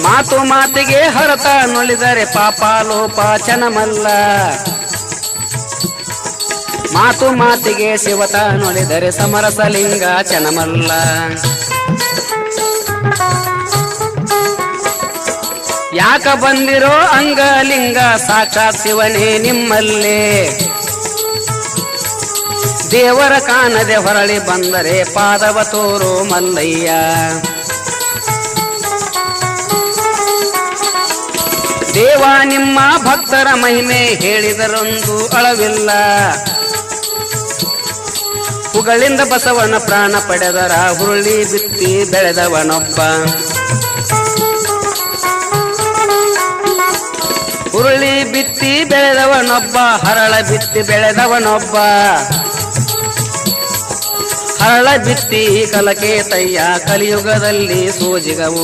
ಮಾತು ಮಾತಿಗೆ ಹರತ ನುಳಿದರೆ ಪಾಪ ಲೋಪ ಚನಮಲ್ಲ ಮಾತು ಮಾತಿಗೆ ಶಿವತ ನುಳಿದರೆ ಸಮರಸಲಿಂಗ ಚನಮಲ್ಲ ಯಾಕ ಬಂದಿರೋ ಅಂಗಲಿಂಗ ಸಾಕ್ಷಾತ್ ಶಿವನೇ ನಿಮ್ಮಲ್ಲೇ ದೇವರ ಕಾಣದೆ ಹೊರಳಿ ಬಂದರೆ ಪಾದವ ತೋರೋ ಮಲ್ಲಯ್ಯ ದೇವ ನಿಮ್ಮ ಭಕ್ತರ ಮಹಿಮೆ ಹೇಳಿದರೊಂದು ಅಳವಿಲ್ಲ ಹುಗಳಿಂದ ಬಸವನ ಪ್ರಾಣ ಪಡೆದರ ಹುರುಳಿ ಬಿತ್ತಿ ಬೆಳೆದವನೊಬ್ಬ ಹುರುಳಿ ಬಿತ್ತಿ ಬೆಳೆದವನೊಬ್ಬ ಹರಳ ಬಿತ್ತಿ ಬೆಳೆದವನೊಬ್ಬ ಹರಳ ಬಿತ್ತಿ ಕಲಕೆ ತಯ್ಯ ಕಲಿಯುಗದಲ್ಲಿ ಸೋಜಿಗವು